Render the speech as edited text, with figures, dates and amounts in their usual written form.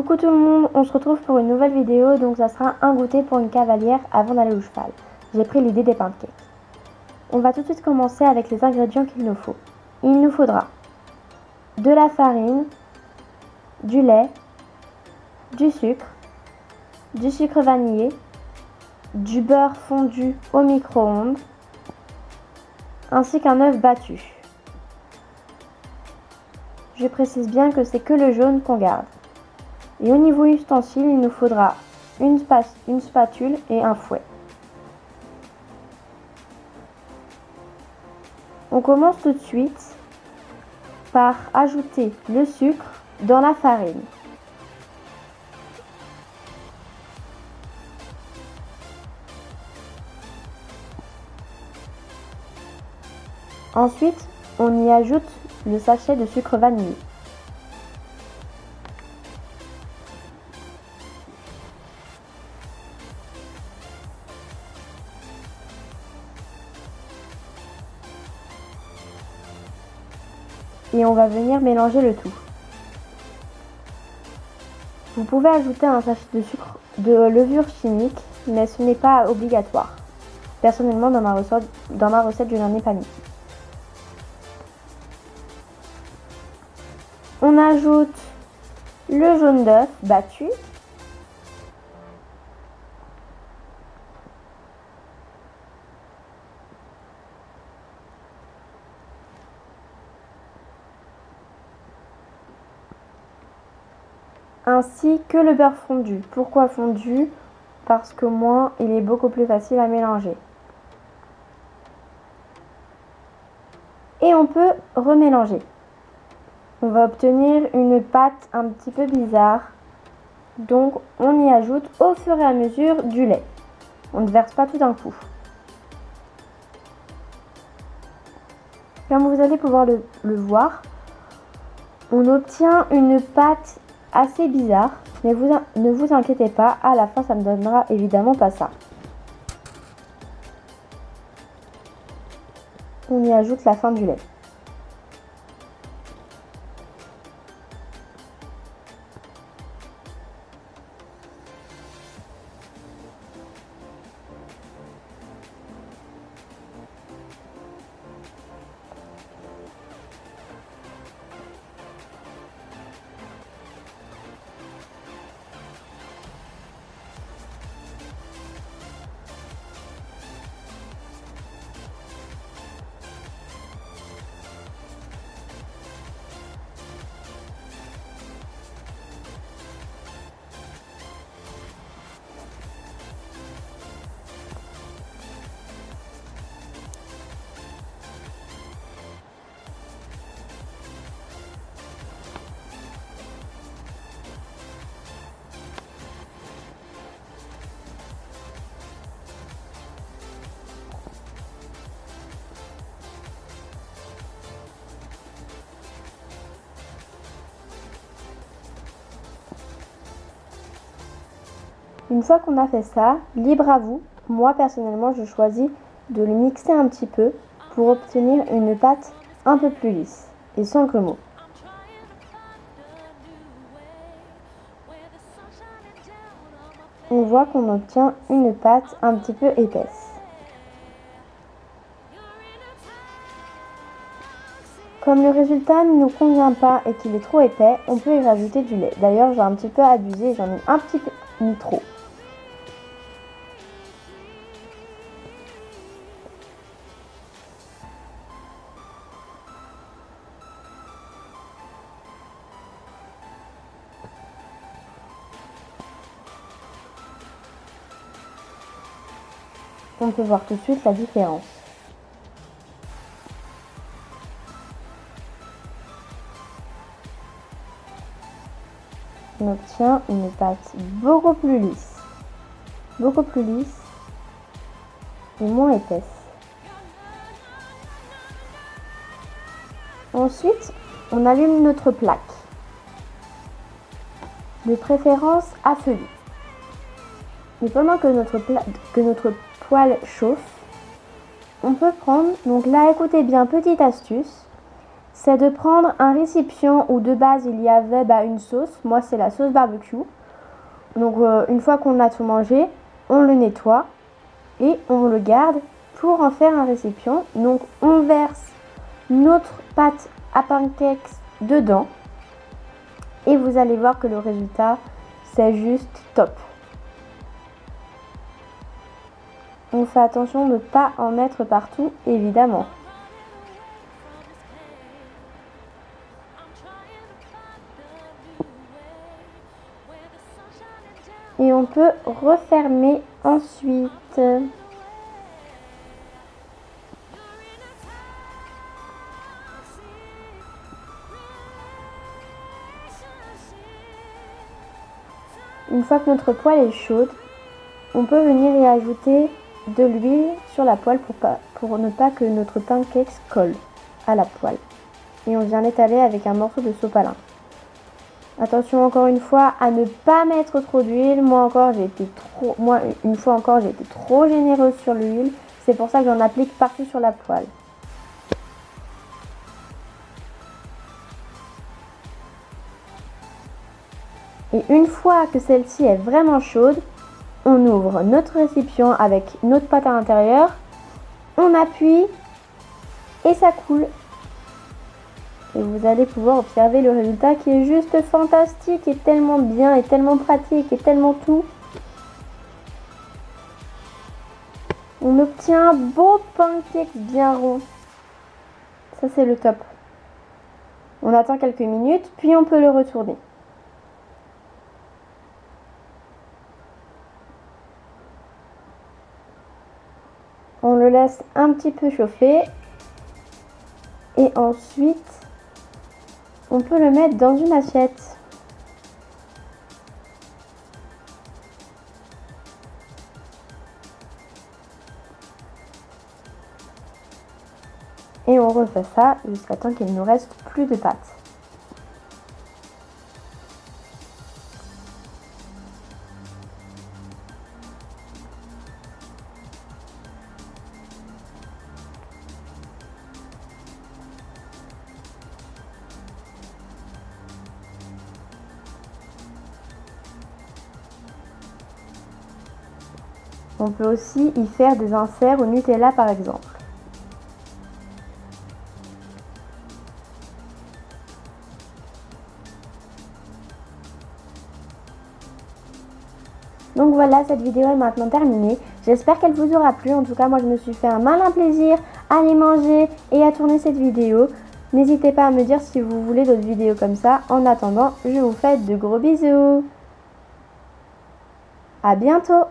Coucou tout le monde, on se retrouve pour une nouvelle vidéo, donc ça sera un goûter pour une cavalière avant d'aller au cheval. J'ai pris l'idée des pancakes. On va tout de suite commencer avec les ingrédients qu'il nous faut. Il nous faudra de la farine, du lait, du sucre vanillé, du beurre fondu au micro-ondes, ainsi qu'un œuf battu. Je précise bien que c'est que le jaune qu'on garde. Et au niveau ustensile, il nous faudra une spatule et un fouet. On commence tout de suite par ajouter le sucre dans la farine. Ensuite, on y ajoute le sachet de sucre vanillé. Et on va venir mélanger le tout. Vous pouvez ajouter un sachet de levure chimique, mais ce n'est pas obligatoire. Personnellement, dans ma recette, je n'en ai pas mis. On ajoute le jaune d'œuf battu. Ainsi que le beurre fondu. Pourquoi fondu? Parce que moins, il est beaucoup plus facile à mélanger. Et on peut remélanger. On va obtenir une pâte un petit peu bizarre. Donc on y ajoute au fur et à mesure du lait. On ne verse pas tout d'un coup. Comme vous allez pouvoir le voir, on obtient une pâte assez bizarre, mais ne vous inquiétez pas, à la fin ça ne donnera évidemment pas ça. On y ajoute la fin du lait. Une fois qu'on a fait ça, libre à vous. Moi personnellement, je choisis de le mixer un petit peu pour obtenir une pâte un peu plus lisse et sans grumeaux. On voit qu'on obtient une pâte un petit peu épaisse. Comme le résultat ne nous convient pas et qu'il est trop épais, on peut y rajouter du lait. D'ailleurs, j'ai un petit peu abusé, j'en ai un petit peu mis trop. On peut voir tout de suite la différence. On obtient une pâte beaucoup plus lisse et moins épaisse. Ensuite, on allume notre plaque, de préférence à feu doux. Mais pendant que notre poêle chauffe, on peut prendre, donc là écoutez bien, petite astuce, c'est de prendre un récipient où de base il y avait une sauce. Moi c'est la sauce barbecue. Donc une fois qu'on a tout mangé, on le nettoie et on le garde pour en faire un récipient. Donc on verse notre pâte à pancakes dedans et vous allez voir que le résultat c'est juste top. On fait attention de ne pas en mettre partout évidemment. Et on peut refermer ensuite. Une fois que notre poêle est chaude, on peut venir y ajouter de l'huile sur la poêle pour ne pas que notre pancake colle à la poêle. Et on vient l'étaler avec un morceau de sopalin. Attention encore une fois à ne pas mettre trop d'huile. Moi une fois encore j'ai été trop généreuse sur l'huile. C'est pour ça que j'en applique partout sur la poêle. Et une fois que celle-ci est vraiment chaude, on ouvre notre récipient avec notre pâte à l'intérieur, on appuie et ça coule. Et vous allez pouvoir observer le résultat qui est juste fantastique et tellement bien et tellement pratique et tellement tout. On obtient un beau pancake bien rond. Ça c'est le top. On attend quelques minutes puis on peut le retourner. On le laisse un petit peu chauffer et ensuite on peut le mettre dans une assiette. Et on refait ça jusqu'à temps qu'il ne nous reste plus de pâte. On peut aussi y faire des inserts au Nutella par exemple. Donc voilà, cette vidéo est maintenant terminée. J'espère qu'elle vous aura plu. En tout cas, moi je me suis fait un malin plaisir à les manger et à tourner cette vidéo. N'hésitez pas à me dire si vous voulez d'autres vidéos comme ça. En attendant, je vous fais de gros bisous. À bientôt!